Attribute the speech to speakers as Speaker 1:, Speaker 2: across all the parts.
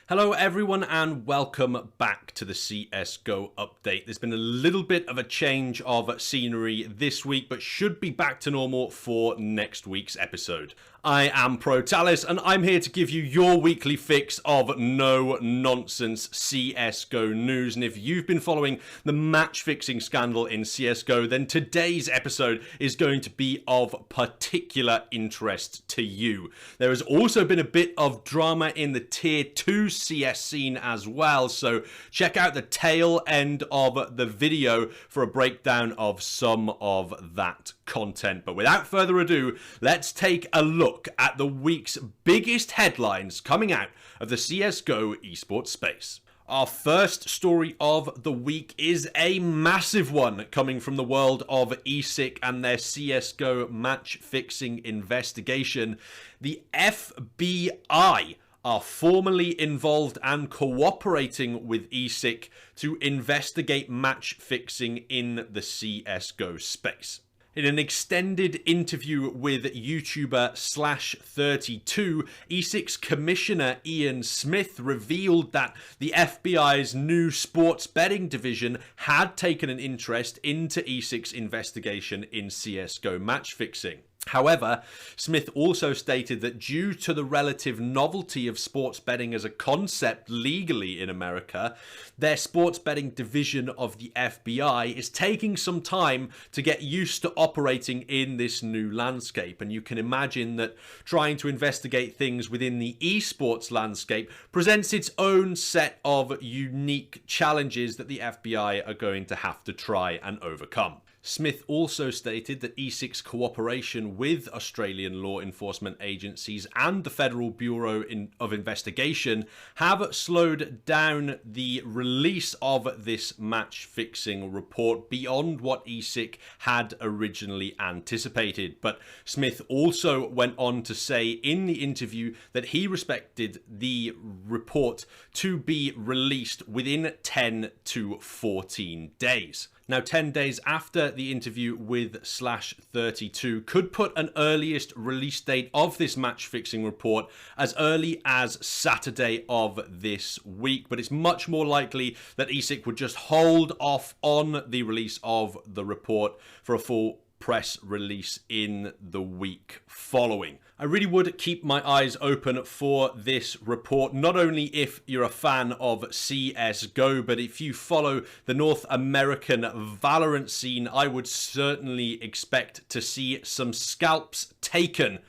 Speaker 1: Hello everyone and welcome back to the CSGO update. There's been a little bit of a change of scenery this week, but should be back to normal for next week's episode. I am ProTalis and I'm here to give you your weekly fix of no-nonsense CSGO news. And if you've been following the match-fixing scandal in CSGO, then today's episode is going to be of particular interest to you. There has also been a bit of drama in the Tier 2 CS scene as well, so check out the tail end of the video for a breakdown of some of that content. But without further ado, let's take a look at the week's biggest headlines coming out of the CSGO esports space. Our first story of the week is a massive one coming from the world of ESIC and their CSGO match-fixing investigation. The FBI are formally involved and cooperating with ESIC to investigate match-fixing in the CSGO space. In an extended interview with YouTuber /32, ESIC's Commissioner Ian Smith revealed that the FBI's new sports betting division had taken an interest into ESIC's investigation in CSGO match fixing. However, Smith also stated that due to the relative novelty of sports betting as a concept legally in America, their sports betting division of the FBI is taking some time to get used to operating in this new landscape. And you can imagine that trying to investigate things within the esports landscape presents its own set of unique challenges that the FBI are going to have to try and overcome. Smith also stated that ESIC's cooperation with Australian law enforcement agencies and the Federal Bureau of Investigation have slowed down the release of this match-fixing report beyond what ESIC had originally anticipated. But Smith also went on to say in the interview that he expected the report to be released within 10 to 14 days. Now, 10 days after the interview with /32 could put an earliest release date of this match-fixing report as early as Saturday of this week, but it's much more likely that ESIC would just hold off on the release of the report for a full press release in the week following. I really would keep my eyes open for this report, not only if you're a fan of CSGO, but if you follow the North American Valorant scene, I would certainly expect to see some scalps taken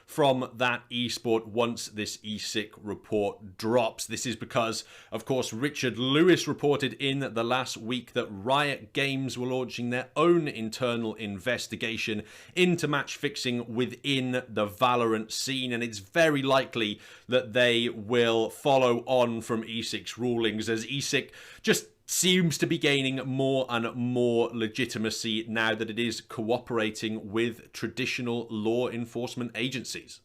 Speaker 1: from that esport once this ESIC report drops. This is because, of course, Richard Lewis reported in the last week that Riot Games were launching their own internal investigation into match fixing within the Valorant scene, and it's very likely that they will follow on from ESIC's rulings, as ESIC just seems to be gaining more and more legitimacy now that it is cooperating with traditional law enforcement agencies.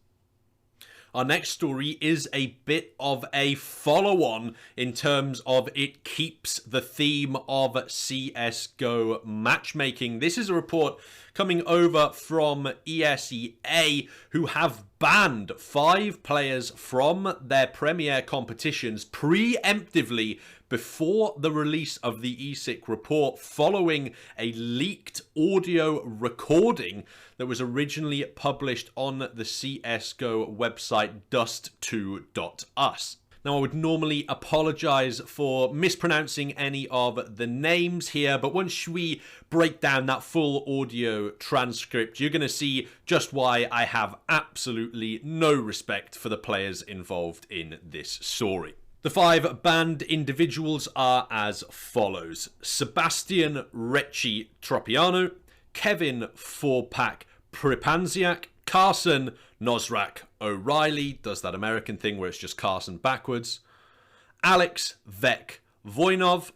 Speaker 1: Our next story is a bit of a follow-on in terms of it keeps the theme of CSGO matchmaking. This is a report coming over from ESEA, who have banned 5 players from their premier competitions preemptively before the release of the ESIC report, following a leaked audio recording that was originally published on the CSGO website dust2.us. Now, I would normally apologize for mispronouncing any of the names here, but once we break down that full audio transcript, you're going to see just why I have absolutely no respect for the players involved in this story. The 5 banned individuals are as follows: Sebastian Recchi Tropiano, Kevin Fourpack Pripanziak, Carson Nosrak O'Reilly, does that American thing where it's just Carson backwards, Alex Vek Voinov,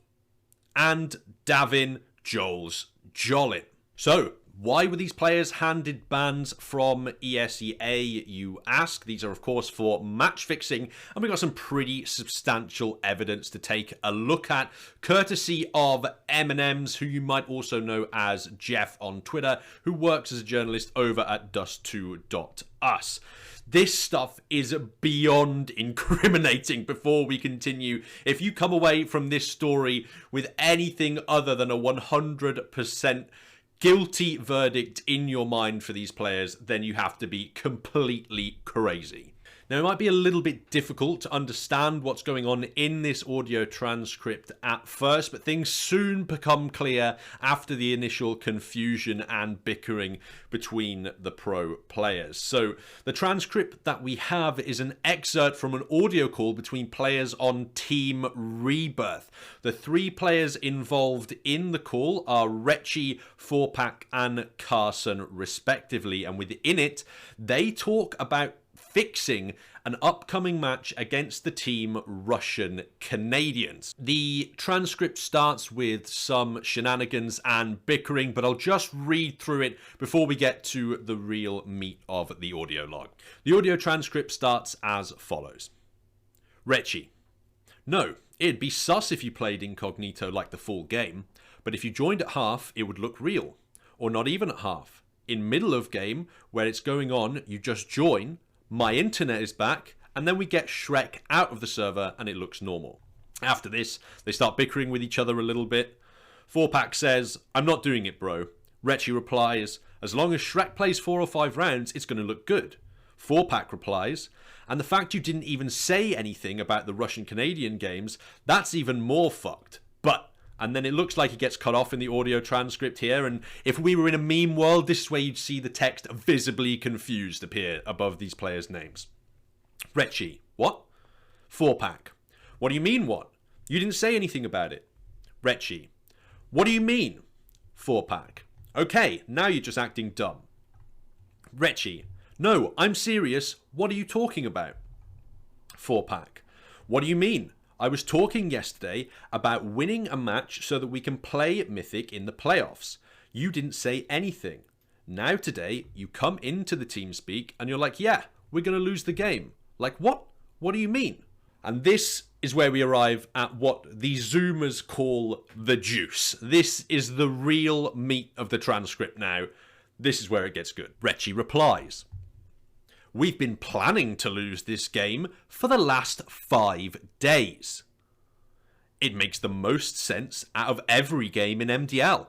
Speaker 1: and Davin Joels Jolin. So, why were these players handed bans from ESEA, you ask? These are, of course, for match fixing, and we've got some pretty substantial evidence to take a look at, courtesy of M&M's, who you might also know as Jeff on Twitter, who works as a journalist over at dust2.us. This stuff is beyond incriminating. Before we continue, if you come away from this story with anything other than a 100% guilty verdict in your mind for these players, then you have to be completely crazy. Now, it might be a little bit difficult to understand what's going on in this audio transcript at first, but things soon become clear after the initial confusion and bickering between the pro players. So the transcript that we have is an excerpt from an audio call between players on Team Rebirth. The three players involved in the call are Retchy, Pancc, and Carson, respectively, and within it, they talk about fixing an upcoming match against the team Russian Canadians. The transcript starts with some shenanigans and bickering, but I'll just read through it before we get to the real meat of the audio log. The audio transcript starts as follows. Retchy: no, it'd be sus if you played incognito like the full game, but if you joined at half, it would look real. Or not even at half. In middle of game, where it's going on, you just join, my internet is back, and then we get Shrek out of the server and it looks normal. After this, they start bickering with each other a little bit. Pancc says, I'm not doing it, bro. Retchy replies, as long as Shrek plays 4 or 5 rounds, it's going to look good. Pancc replies, and the fact you didn't even say anything about the Russian-Canadian games, that's even more fucked. But, and then it looks like it gets cut off in the audio transcript here, and if we were in a meme world, this is where you'd see the text visibly confused appear above these players' names. Retchy: what? Pancc: what do you mean what? You didn't say anything about it. Retchy: what do you mean? Pancc: okay, now you're just acting dumb. Retchy: no, I'm serious. What are you talking about? Pancc: what do you mean? I was talking yesterday about winning a match so that we can play Mythic in the playoffs. You didn't say anything. Now today, you come into the TeamSpeak and you're like, yeah, we're going to lose the game. Like, what? What do you mean? And this is where we arrive at what the Zoomers call the juice. This is the real meat of the transcript now. This is where it gets good. Retchy replies: we've been planning to lose this game for the last 5 days. It makes the most sense out of every game in MDL.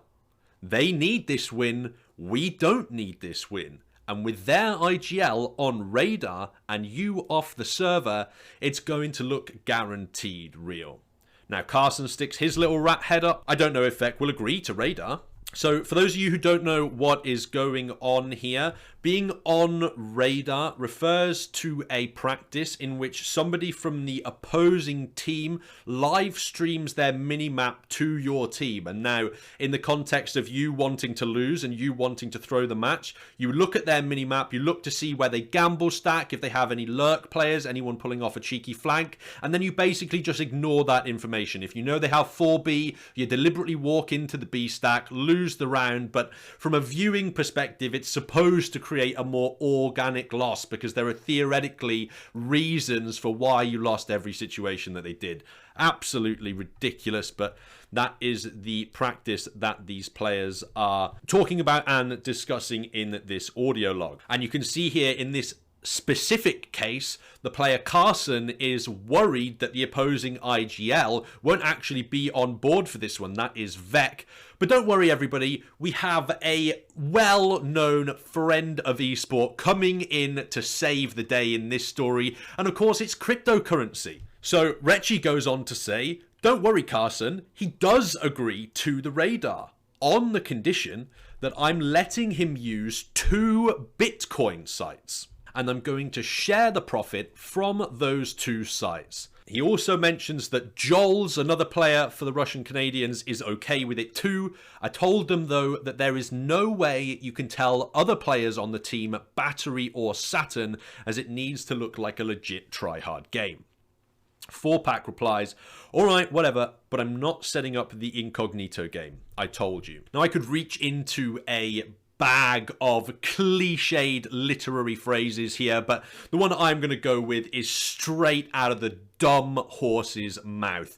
Speaker 1: They need this win, we don't need this win. And with their IGL on radar and you off the server, it's going to look guaranteed real. Now Carson sticks his little rat head up. I don't know if Vec will agree to radar. So for those of you who don't know what is going on here, being on radar refers to a practice in which somebody from the opposing team live streams their minimap to your team. And now, in the context of you wanting to lose and you wanting to throw the match, you look at their minimap, you look to see where they gamble stack, if they have any lurk players, anyone pulling off a cheeky flank, and then you basically just ignore that information. If you know they have 4B, you deliberately walk into the B stack, lose the round, but from a viewing perspective, it's supposed to create a more organic loss because there are theoretically reasons for why you lost every situation that they did. Absolutely ridiculous, but that is the practice that these players are talking about and discussing in this audio log. And you can see here in this specific case, the player Carson is worried that the opposing IGL won't actually be on board for this one. That is Vec. But don't worry, everybody. We have a well-known friend of esport coming in to save the day in this story. And of course, it's cryptocurrency. So Retchy goes on to say, don't worry, Carson. He does agree to the radar on the condition that I'm letting him use 2 Bitcoin sites. And I'm going to share the profit from those 2 sites. He also mentions that Joel's, another player for the Russian Canadians, is okay with it too. I told them, though, that there is no way you can tell other players on the team Battery or Saturn, as it needs to look like a legit try-hard game. Pancc replies, alright, whatever, but I'm not setting up the incognito game. I told you. Now, I could reach into a bag of cliched literary phrases here, but the one I'm going to go with is straight out of the dumb horse's mouth.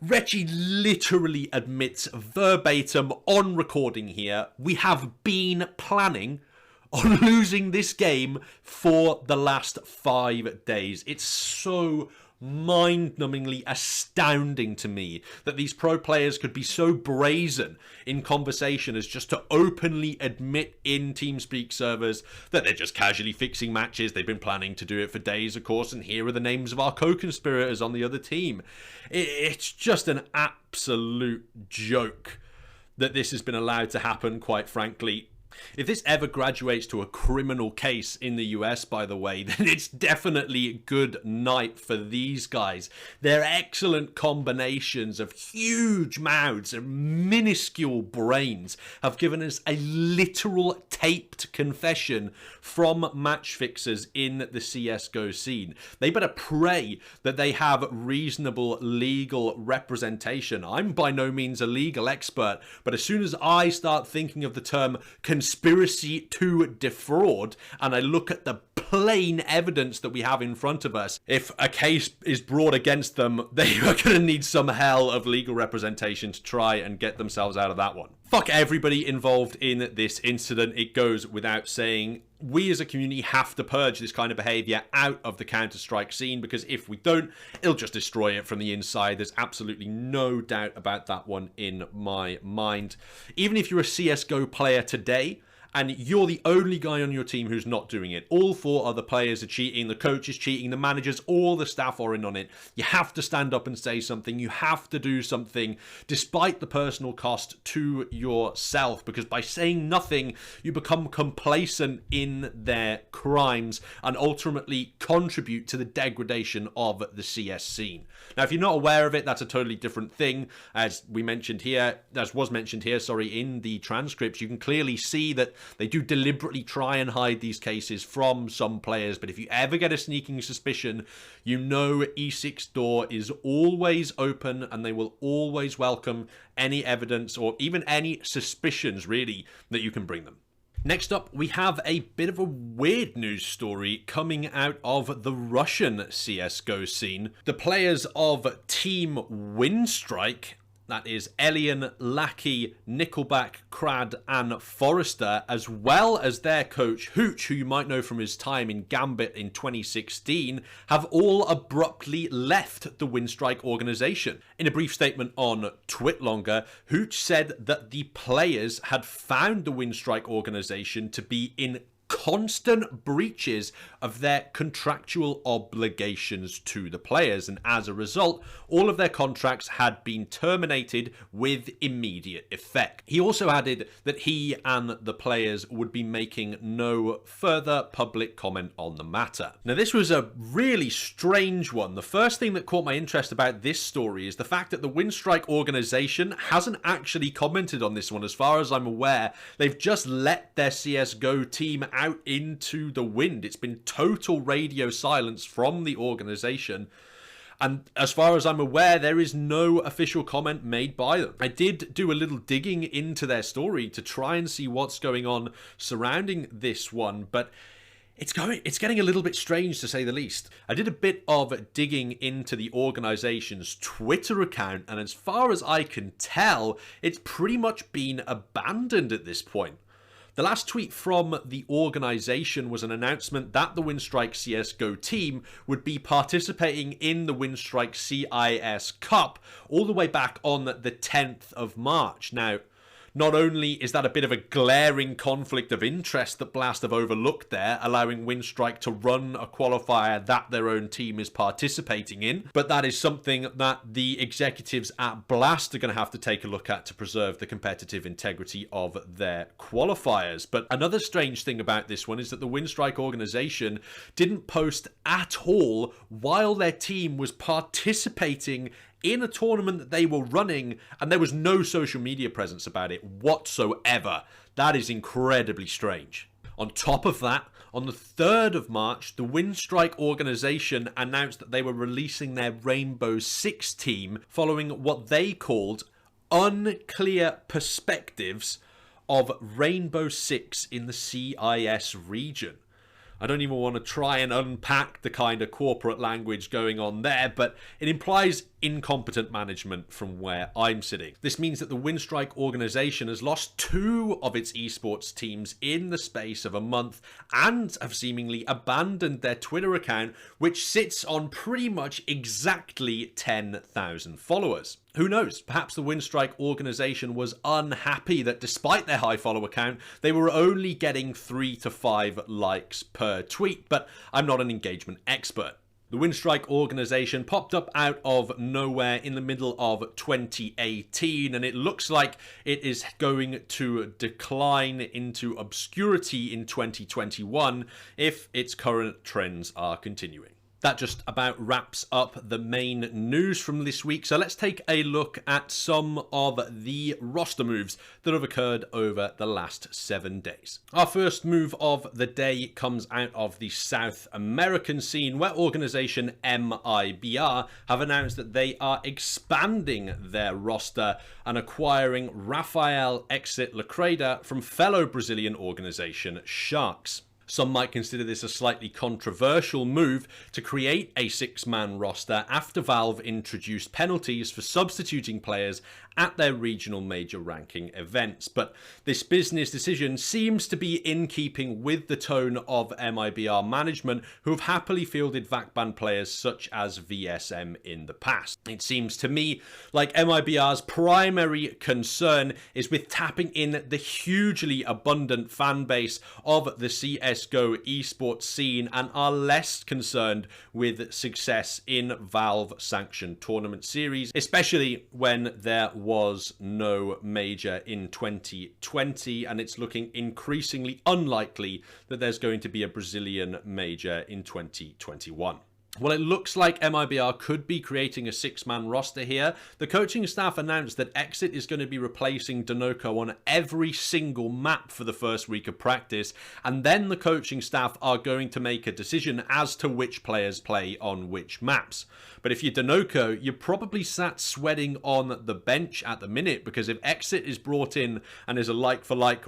Speaker 1: Retchy literally admits verbatim on recording here, we have been planning on losing this game for the last 5 days. It's so mind-numbingly astounding to me that these pro players could be so brazen in conversation as just to openly admit in TeamSpeak servers that they're just casually fixing matches. They've been planning to do it for days, of course, and here are the names of our co-conspirators on the other team. It's just an absolute joke that this has been allowed to happen, quite frankly. If this ever graduates to a criminal case in the US, by the way, then it's definitely a good night for these guys. Their excellent combinations of huge mouths and minuscule brains have given us a literal taped confession from match fixers in the CSGO scene. They better pray that they have reasonable legal representation. I'm by no means a legal expert, but as soon as I start thinking of the term conspiracy to defraud, and I look at the plain evidence that we have in front of us, if a case is brought against them, they are going to need some hell of legal representation to try and get themselves out of that one. Fuck everybody involved in this incident. It goes without saying. We as a community have to purge this kind of behavior out of the Counter-Strike scene, because if we don't, it'll just destroy it from the inside. There's absolutely no doubt about that one in my mind. Even if you're a CSGO player today, and you're the only guy on your team who's not doing it, all 4 other players are cheating, the coach is cheating, the managers, all the staff are in on it, you have to stand up and say something. You have to do something despite the personal cost to yourself, because by saying nothing, you become complacent in their crimes and ultimately contribute to the degradation of the CS scene. Now, if you're not aware of it, that's a totally different thing. As was mentioned here, in the transcripts, you can clearly see that they do deliberately try and hide these cases from some players. But if you ever get a sneaking suspicion, you know ESIC's door is always open, and they will always welcome any evidence or even any suspicions, really, that you can bring them. Next up, we have a bit of a weird news story coming out of the Russian CSGO scene. The players of Team Winstrike, that is Elian, Lackey, Nickelback, Crad, and Forrester, as well as their coach Hooch, who you might know from his time in Gambit in 2016, have all abruptly left the Winstrike organization. In a brief statement on Twitlonger, Hooch said that the players had found the Winstrike organization to be in constant breaches of their contractual obligations to the players, and as a result, all of their contracts had been terminated with immediate effect. He also added that he and the players would be making no further public comment on the matter. Now, this was a really strange one. The first thing that caught my interest about this story is the fact that the Winstrike organization hasn't actually commented on this one. As far as I'm aware, they've just let their CSGO team out into the wind. It's been total radio silence from the organization, and as far as I'm aware, there is no official comment made by them. I did do a little digging into their story to try and see what's going on surrounding this one, but it's getting a little bit strange, to say the least. I did a bit of digging into the organization's Twitter account, and as far as I can tell, it's pretty much been abandoned at this point. The last tweet from the organization was an announcement that the Winstrike CSGO team would be participating in the Winstrike CIS Cup all the way back on the 10th of March. Now, not only is that a bit of a glaring conflict of interest that Blast have overlooked there, allowing Winstrike to run a qualifier that their own team is participating in, but that is something that the executives at Blast are going to have to take a look at to preserve the competitive integrity of their qualifiers. But another strange thing about this one is that the Winstrike organization didn't post at all while their team was participating in a tournament that they were running, and there was no social media presence about it whatsoever. That is incredibly strange. On top of that, on the 3rd of March, the Winstrike organization announced that they were releasing their Rainbow Six team following what they called unclear perspectives of Rainbow Six in the CIS region. I don't even want to try and unpack the kind of corporate language going on there, but it implies incompetent management from where I'm sitting. This means that the Winstrike organization has lost 2 of its esports teams in the space of a month and have seemingly abandoned their Twitter account, which sits on pretty much exactly 10,000 followers. Who knows? Perhaps the Winstrike organization was unhappy that despite their high follower count, they were only getting 3 to 5 likes per tweet, but I'm not an engagement expert. The Winstrike organization popped up out of nowhere in the middle of 2018, and it looks like it is going to decline into obscurity in 2021 if its current trends are continuing. That just about wraps up the main news from this week, so let's take a look at some of the roster moves that have occurred over the last 7 days. Our first move of the day comes out of the South American scene, where organization MIBR have announced that they are expanding their roster and acquiring Rafael Exit Lacreda from fellow Brazilian organization Sharks. Some might consider this a slightly controversial move to create a 6-man roster after Valve introduced penalties for substituting players at their regional major ranking events, but this business decision seems to be in keeping with the tone of MIBR management, who have happily fielded VAC ban players such as VSM in the past. It seems to me like MIBR's primary concern is with tapping in the hugely abundant fan base of the CSGO esports scene and are less concerned with success in Valve sanctioned tournament series, especially when there was no major in 2020, and it's looking increasingly unlikely that there's going to be a Brazilian major in 2021. Well, it looks like MIBR could be creating a 6-man roster here. The coaching staff announced that Exit is going to be replacing Denoco on every single map for the first week of practice, and then the coaching staff are going to make a decision as to which players play on which maps. But if you're Denoco, you're probably sat sweating on the bench at the minute, because if Exit is brought in and is a like-for-like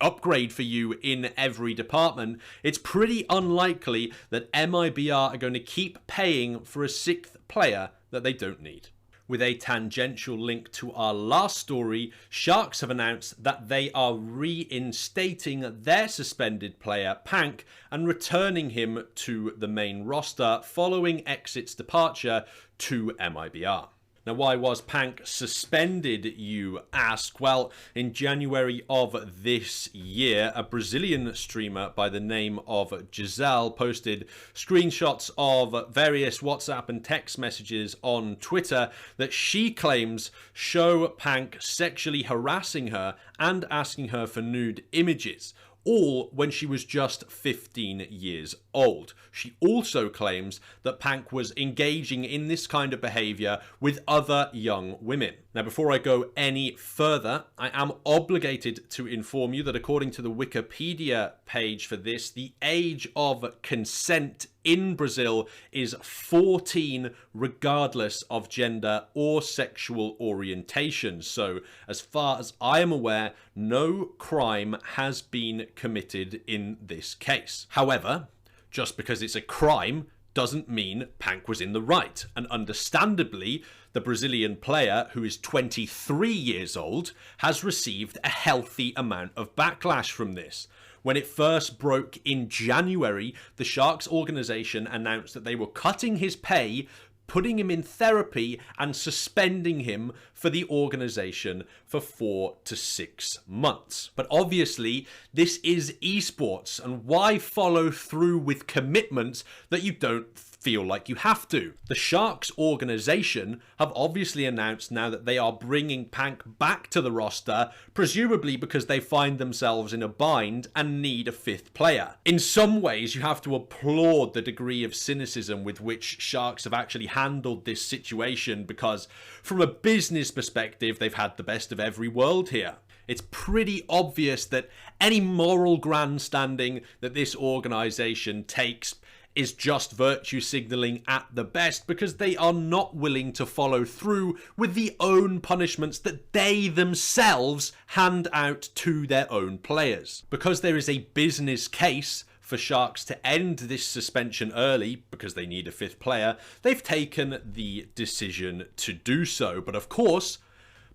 Speaker 1: upgrade for you in every department, it's pretty unlikely that MIBR are going to keep paying for a 6th player that they don't need. With a tangential link to our last story, Sharks have announced that they are reinstating their suspended player Pancc and returning him to the main roster following Exit's departure to MIBR. Now, why was Pancc suspended, you ask? Well, in January of this year, a Brazilian streamer by the name of Giselle posted screenshots of various WhatsApp and text messages on Twitter that she claims show Pancc sexually harassing her and asking her for nude images, all when she was just 15 years old. She also claims that Pancc was engaging in this kind of behavior with other young women. Now, before I go any further, I am obligated to inform you that according to the Wikipedia page for this, the age of consent in Brazil is 14, regardless of gender or sexual orientation. So, as far as I am aware, no crime has been committed in this case. However, just because it's a crime doesn't mean Pancc was in the right. And understandably, the Brazilian player, who is 23 years old, has received a healthy amount of backlash from this. When it first broke in January, the Sharks organization announced that they were cutting his pay, putting him in therapy, and suspending him for the organization for 4 to 6 months. But obviously, this is esports, and why follow through with commitments that you don't feel like you have to? The Sharks organization have obviously announced now that they are bringing Pancc back to the roster, presumably because they find themselves in a bind and need a 5th player. In some ways, you have to applaud the degree of cynicism with which Sharks have actually handled this situation, because from a business perspective, they've had the best of every world here. It's pretty obvious that any moral grandstanding that this organization takes is just virtue signaling at the best, because they are not willing to follow through with the own punishments that they themselves hand out to their own players. Because there is a business case for Sharks to end this suspension early because they need a 5th player, they've taken the decision to do so. But of course,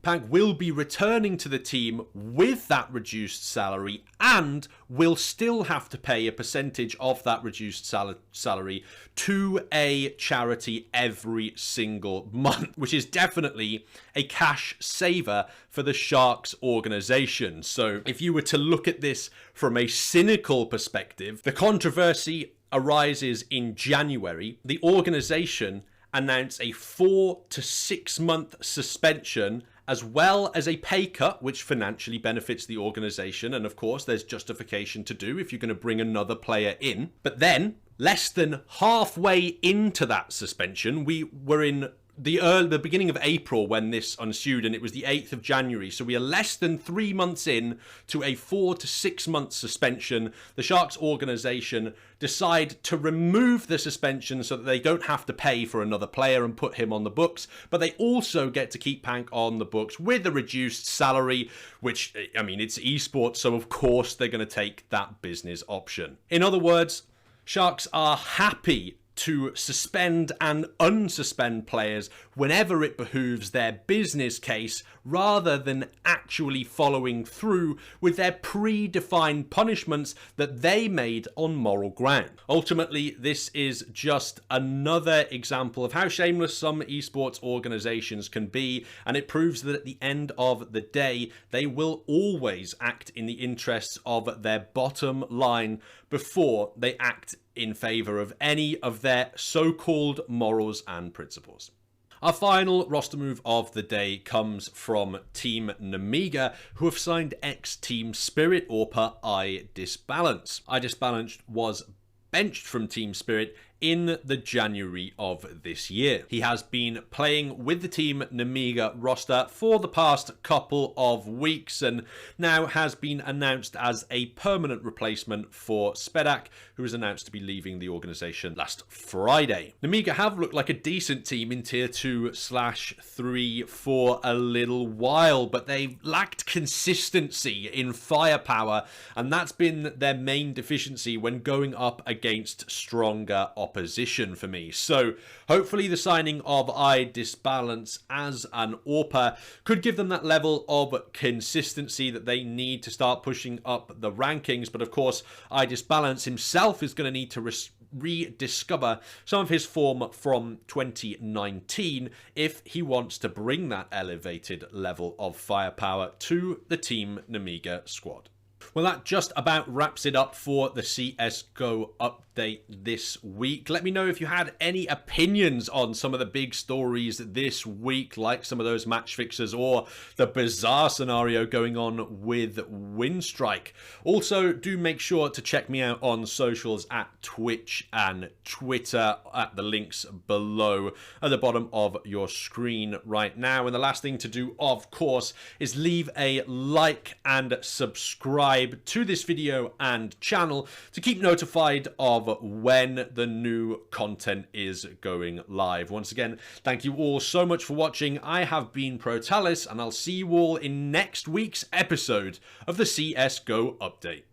Speaker 1: Pancc will be returning to the team with that reduced salary and will still have to pay a percentage of that reduced salary to a charity every single month, which is definitely a cash saver for the Sharks organization. So if you were to look at this from a cynical perspective, the controversy arises in January. The organization announced a 4 to 6 month suspension as well as a pay cut, which financially benefits the organization. And of course, there's justification to do if you're going to bring another player in. But then, less than halfway into that suspension, we were in the beginning of April when this ensued, and it was the 8th of January. So we are less than 3 months in to a 4 to 6 month suspension. The Sharks organization decide to remove the suspension so that they don't have to pay for another player and put him on the books, but they also get to keep Pancc on the books with a reduced salary, which, I mean, it's esports, so of course they're going to take that business option. In other words, Sharks are happy to suspend and unsuspend players whenever it behooves their business case, rather than actually following through with their predefined punishments that they made on moral ground. Ultimately, this is just another example of how shameless some esports organizations can be, and it proves that at the end of the day, they will always act in the interests of their bottom line before they act in favor of any of their so-called morals and principles. Our final roster move of the day comes from Team Nemiga, who have signed ex-Team Spirit AWPer iDISBALANCE. iDISBALANCE was benched from Team Spirit in the January of this year. He has been playing with the Team Nemiga roster for the past couple of weeks and now has been announced as a permanent replacement for Spedak, who was announced to be leaving the organization last Friday. Nemiga have looked like a decent team in Tier 2/3 for a little while, but they lacked consistency in firepower, and that's been their main deficiency when going up against stronger opposition for me. So hopefully the signing of iDISBALANCE as an AWPer could give them that level of consistency that they need to start pushing up the rankings. But of course, iDISBALANCE himself is going to need to rediscover some of his form from 2019 if he wants to bring that elevated level of firepower to the Team Nemiga squad. Well, that just about wraps it up for the CSGO update this week. Let me know if you had any opinions on some of the big stories this week, like some of those match fixers or the bizarre scenario going on with Winstrike. Also, do make sure to check me out on socials at Twitch and Twitter at the links below at the bottom of your screen right now. And the last thing to do, of course, is leave a like and subscribe to this video and channel to keep notified of when the new content is going live. Once again, thank you all so much for watching. I have been Protalis, and I'll see you all in next week's episode of the CSGO Update.